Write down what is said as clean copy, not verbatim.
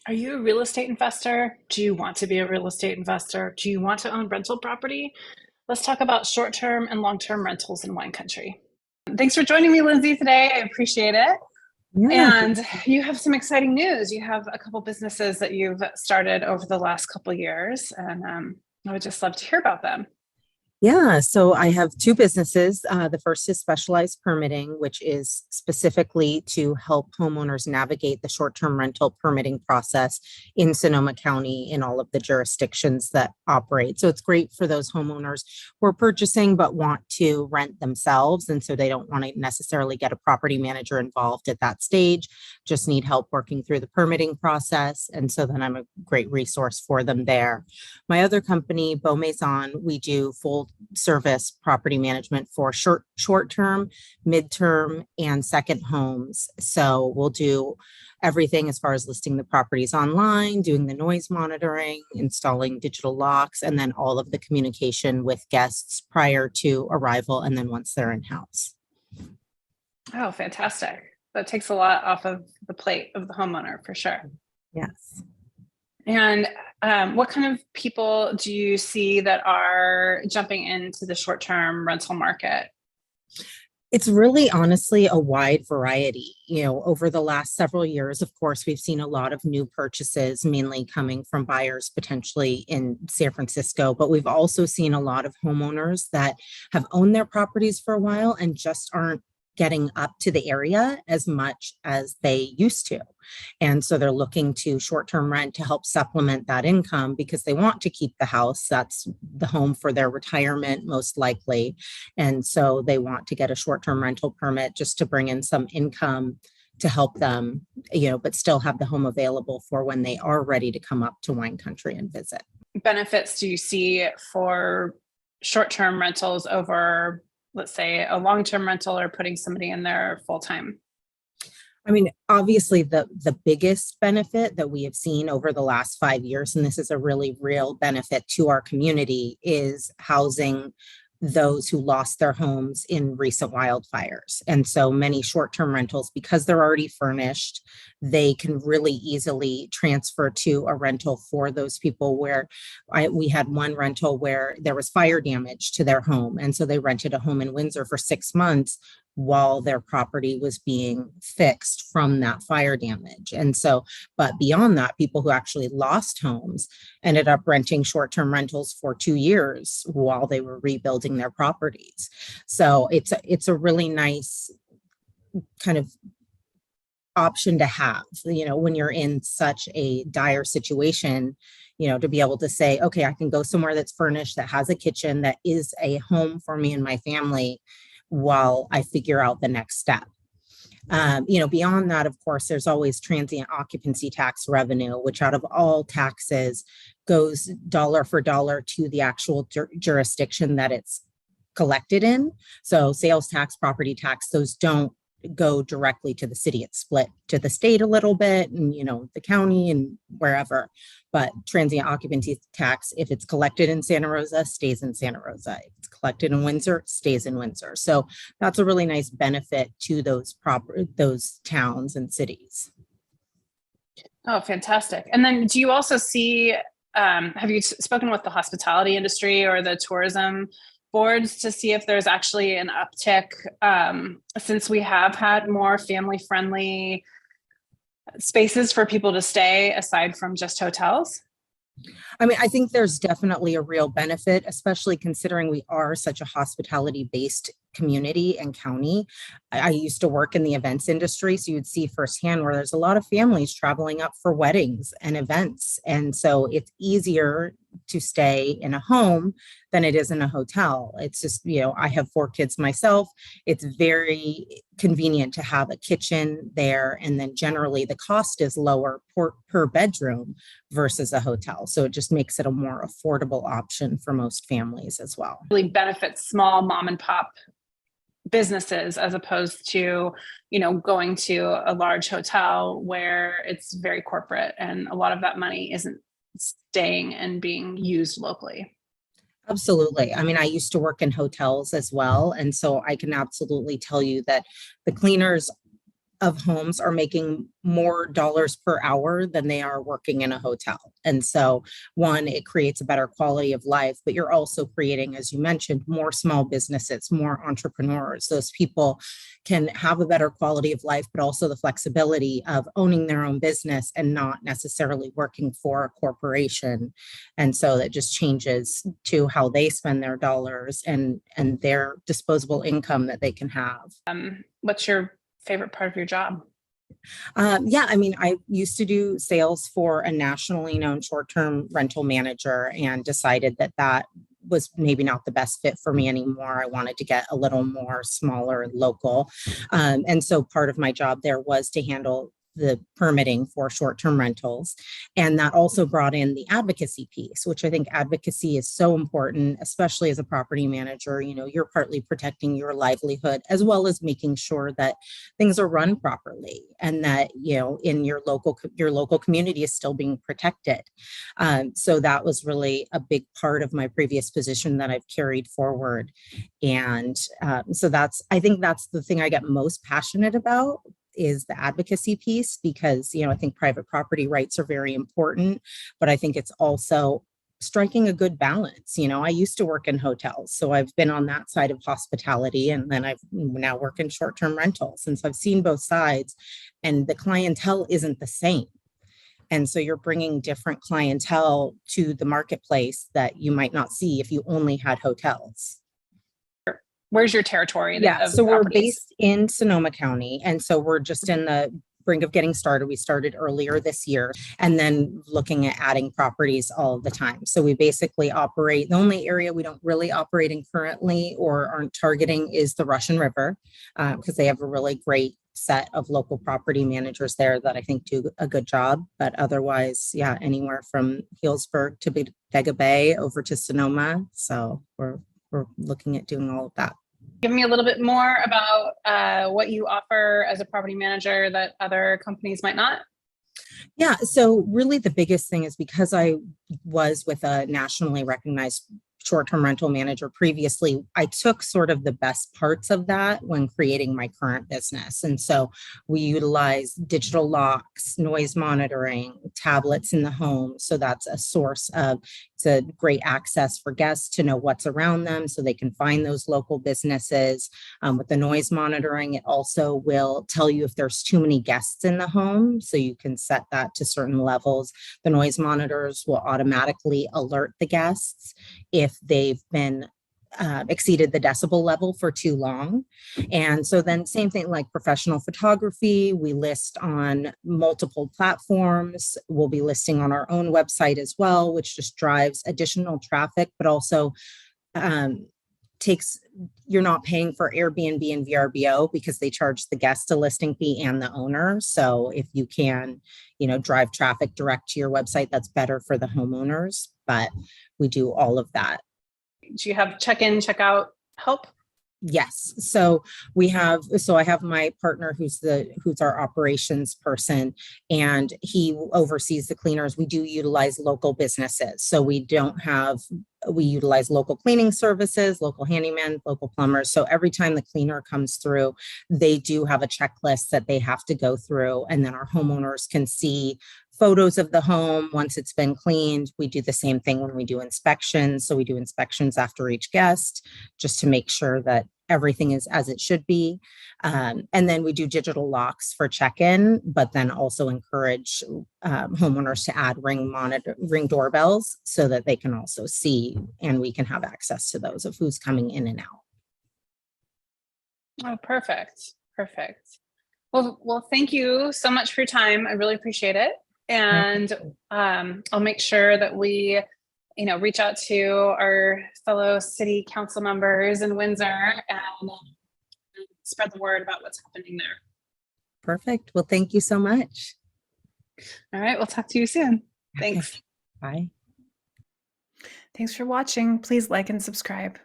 Are you a real estate investor? Do you want to be a real estate investor? Do you want to own rental property? Let's talk about short term and long term rentals in wine country. Thanks for joining me, Lindsay, today. I appreciate it. Yeah, And you have some exciting news. You have a couple businesses that you've started over the last couple years, and I would just love to hear about them. yeah. So I have two businesses. The first is specialized permitting, which is specifically to help homeowners navigate the short-term rental permitting process in Sonoma County in all of the jurisdictions that operate. So it's great for those homeowners who are purchasing but want to rent themselves. And so they don't want to necessarily get a property manager involved at that stage, just need help working through the permitting process. And so then I'm a great resource for them there. My other company, Beau Maison, we do full service property management for short term, midterm, and second homes. So we'll do everything as far as listing the properties online, doing the noise monitoring, installing digital locks, and then all of the communication with guests prior to arrival and then once they're in house. Oh, fantastic. That takes a lot off of the plate of the homeowner for sure. Yes. And what kind of people do you see that are jumping into the short-term rental market? It's really honestly a wide variety. Over the last several years, of course, we've seen a lot of new purchases, mainly coming from buyers potentially in San Francisco, but we've also seen a lot of homeowners that have owned their properties for a while and just aren't getting up to the area as much as they used to. And so they're looking to short-term rent to help supplement that income because they want to keep the house. That's the home for their retirement, most likely. And so they want to get a short-term rental permit just to bring in some income to help them, but still have the home available for when they are ready to come up to wine country and visit. Benefits do you see for short-term rentals over, let's say, a long-term rental or putting somebody in there full-time? I mean, obviously, the biggest benefit that we have seen over the last 5 years, and this is a really real benefit to our community, is housing those who lost their homes in recent wildfires. And so many short-term rentals, because they're already furnished, they can really easily transfer to a rental for those people where we had one rental where there was fire damage to their home. And so they rented a home in Windsor for 6 months while their property was being fixed from that fire damage. And so, but beyond that, people who actually lost homes ended up renting short-term rentals for 2 years while they were rebuilding their properties. So it's a really nice kind of option to have, when you're in such a dire situation, to be able to say, okay, I can go somewhere that's furnished, that has a kitchen, that is a home for me and my family while I figure out the next step. Beyond that, of course, there's always transient occupancy tax revenue, which out of all taxes goes dollar for dollar to the actual jurisdiction that it's collected in. So sales tax, property tax, those don't go directly to the city. It's split to the state a little bit and, the county and wherever. But transient occupancy tax, if it's collected in Santa Rosa, stays in Santa Rosa. If it's collected in Windsor, stays in Windsor. So that's a really nice benefit to those towns and cities. Oh, fantastic. And then do you also see, have you spoken with the hospitality industry or the tourism boards to see if there's actually an uptick since we have had more family-friendly spaces for people to stay aside from just hotels? I mean, I think there's definitely a real benefit, especially considering we are such a hospitality-based community and county. I used to work in the events industry, so you'd see firsthand where there's a lot of families traveling up for weddings and events. And so it's easier to stay in a home than it is in a hotel. It's just, I have 4 kids myself. It's very convenient to have a kitchen there. And then generally the cost is lower per bedroom versus a hotel. So it just makes it a more affordable option for most families as well. Really benefits small mom and pop businesses as opposed to, going to a large hotel where it's very corporate and a lot of that money isn't staying and being used locally. Absolutely. I mean, I used to work in hotels as well. And so I can absolutely tell you that the cleaners of homes are making more dollars per hour than they are working in a hotel. And so, one, it creates a better quality of life, but you're also creating, as you mentioned, more small businesses, more entrepreneurs. Those people can have a better quality of life, but also the flexibility of owning their own business and not necessarily working for a corporation. And so that just changes to how they spend their dollars and their disposable income that they can have. What's your favorite part of your job? Yeah, I mean, I used to do sales for a nationally known short-term rental manager and decided that that was maybe not the best fit for me anymore. I wanted to get a little more smaller and local. And so part of my job there was to handle the permitting for short-term rentals. And that also brought in the advocacy piece, which I think advocacy is so important, especially as a property manager. You know, you're partly protecting your livelihood as well as making sure that things are run properly and that, you know, in your local community is still being protected. So that was really a big part of my previous position that I've carried forward. And so I think that's the thing I get most passionate about, is the advocacy piece, because, you know, I think private property rights are very important, but I think it's also striking a good balance. You know, I used to work in hotels, so I've been on that side of hospitality, and then I've now work in short-term rentals. And so I've seen both sides, and the clientele isn't the same. And so you're bringing different clientele to the marketplace that you might not see if you only had hotels. Where's your territory? Yeah, of so we're properties? based in Sonoma County. And so we're just in the brink of getting started. We started earlier this year and then looking at adding properties all the time. So we basically operate, the only area we don't really operate in currently or aren't targeting is the Russian River, because they have a really great set of local property managers there that I think do a good job. But otherwise, yeah, anywhere from Healdsburg to Vega Bay over to Sonoma. So we're looking at doing all of that. Give me a little bit more about what you offer as a property manager that other companies might not. Yeah, so really the biggest thing is, because I was with a nationally recognized short-term rental manager previously, I took sort of the best parts of that when creating my current business. And so we utilize digital locks, noise monitoring, tablets in the home. So that's a source of, it's a great access for guests to know what's around them so they can find those local businesses. With the noise monitoring, it also will tell you if there's too many guests in the home, so you can set that to certain levels. The noise monitors will automatically alert the guests if they've been exceeded the decibel level for too long. And so then same thing like professional photography, we list on multiple platforms. We'll be listing on our own website as well, which just drives additional traffic, but also you're not paying for Airbnb and VRBO because they charge the guest a listing fee and the owner. So if you can, you know, drive traffic direct to your website, that's better for the homeowners. But we do all of that. Do you have check-in, check-out help? Yes. So I have my partner who's our operations person, and he oversees the cleaners. We do utilize local businesses. So we utilize local cleaning services, local handyman, local plumbers. So every time the cleaner comes through, they do have a checklist that they have to go through. And then our homeowners can see photos of the home once it's been cleaned. We do the same thing when we do inspections. So we do inspections after each guest just to make sure that everything is as it should be. And then we do digital locks for check-in, but then also encourage homeowners to add ring doorbells so that they can also see, and we can have access to those of who's coming in and out. Oh, perfect. Perfect. Well, thank you so much for your time. I really appreciate it. And I'll make sure that we, reach out to our fellow city council members in Windsor and spread the word about what's happening there. Perfect. Well, thank you so much. All right. We'll talk to you soon. Okay. Thanks. Bye. Thanks for watching. Please like and subscribe.